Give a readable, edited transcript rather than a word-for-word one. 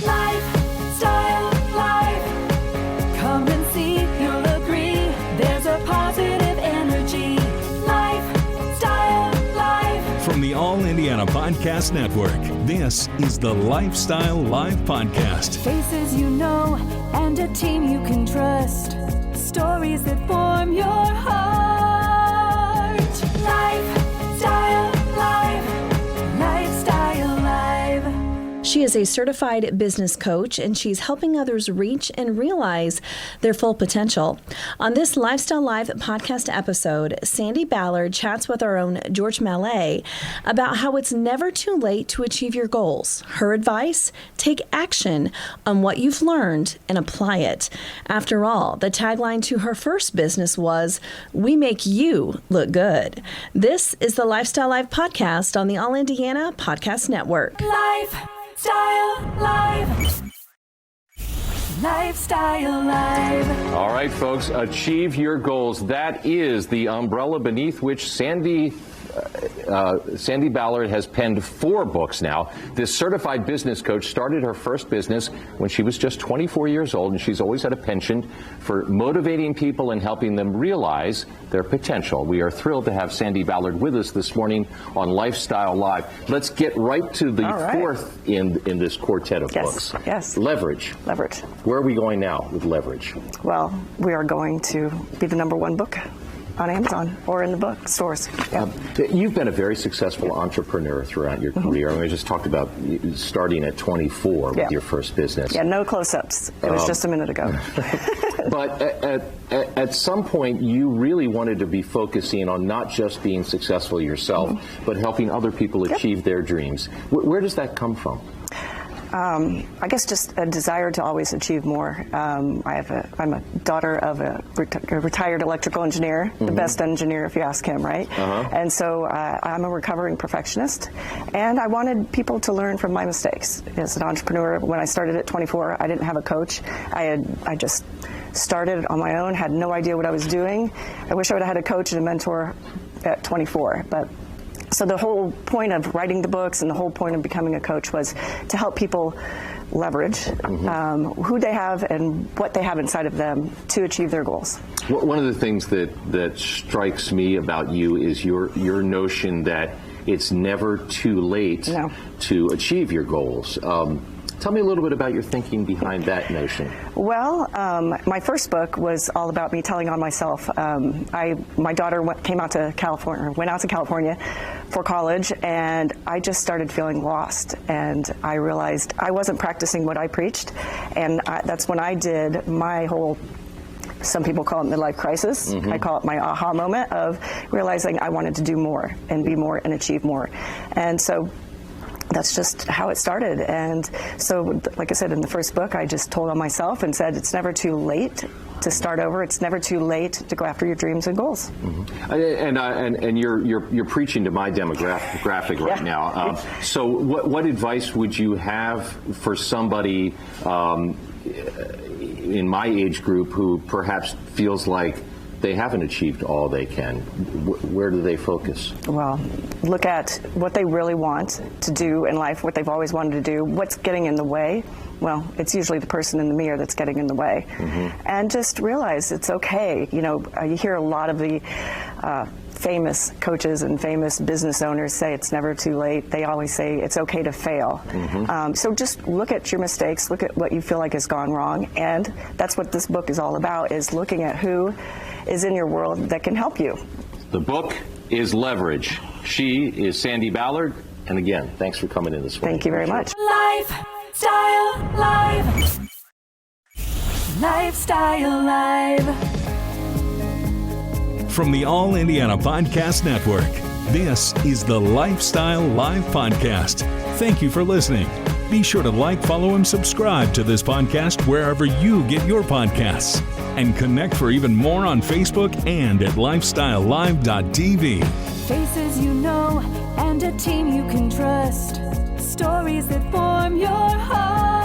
Lifestyle Live. Come and see, you'll agree. There's a positive energy. Lifestyle Live. From the All Indiana Podcast Network, this is the Lifestyle Live Podcast. Faces you know and a team you can trust. Stories that form your heart. Lifestyle Live. Lifestyle Live. She is a certified business coach, and she's helping others reach and realize their full potential. On this Lifestyle Live podcast episode, Sandi Ballard chats with our own George Mallet about how it's never too late to achieve your goals. Her advice: take action on what you've learned and apply it. After all, the tagline to her first business was, "We make you look good." This is the Lifestyle Live podcast on the All Indiana Podcast Network. Lifestyle Live. Lifestyle Live. All right, folks, achieve your goals. That is the umbrella beneath which Sandi Ballard has penned 4 books now. This certified business coach started her first business when she was just 24 years old, and she's always had a penchant for motivating people and helping them realize their potential. We are thrilled to have Sandi Ballard with us this morning on Lifestyle Live. Let's get right to the fourth in this quartet of books. Yes. Leverage. Leverage. Where are we going now with leverage? Well, we are going to be the #1 book on Amazon or in the bookstores. Yeah. You've been a very successful entrepreneur throughout your career. I mean, we just talked about starting at 24 with your first business. Yeah, no close-ups. It was just a minute ago. But at some point, you really wanted to be focusing on not just being successful yourself, but helping other people achieve their dreams. Where does that come from? I guess just a desire to always achieve more. I'm a daughter of a retired electrical engineer, the best engineer if you ask him, right? And so I'm a recovering perfectionist, and I wanted people to learn from my mistakes. As an entrepreneur, when I started at 24, I didn't have a coach. I just started on my own, had no idea what I was doing. I wish I would have had a coach and a mentor at 24, but so the whole point of writing the books and the whole point of becoming a coach was to help people leverage who they have and what they have inside of them to achieve their goals. One of the things that strikes me about you is your notion that it's never too late to achieve your goals. Tell me a little bit about your thinking behind that notion. Well, my first book was all about me telling on myself. My daughter went out to California for college, and I just started feeling lost. And I realized I wasn't practicing what I preached, and that's when I did my whole, some people call it midlife crisis. I call it my aha moment of realizing I wanted to do more and be more and achieve more. And so that's just how it started. And so, like I said, in the first book, I just told on myself and said, it's never too late to start over. It's never too late to go after your dreams and goals. And you're preaching to my demographic right now. So what advice would you have for somebody in my age group who perhaps feels like they haven't achieved all they can? Where do they focus? Well, look at what they really want to do in life, what they've always wanted to do, what's getting in the way. Well, it's usually the person in the mirror that's getting in the way. And just realize it's okay. You know, you hear a lot of the famous coaches and famous business owners say it's never too late. They always say it's okay to fail. So just look at your mistakes, look at what you feel like has gone wrong, and that's what this book is all about, is looking at who is in your world that can help you. The book is Leverage. She is Sandi Ballard, and again, thanks for coming in this morning. Thank you very much. Lifestyle Live. Lifestyle Live. From the All Indiana Podcast Network, this is the Lifestyle Live Podcast. Thank you for listening. Be sure to like, follow, and subscribe to this podcast wherever you get your podcasts. And connect for even more on Facebook and at lifestylelive.tv. Faces you know and a team you can trust. Stories that form your heart.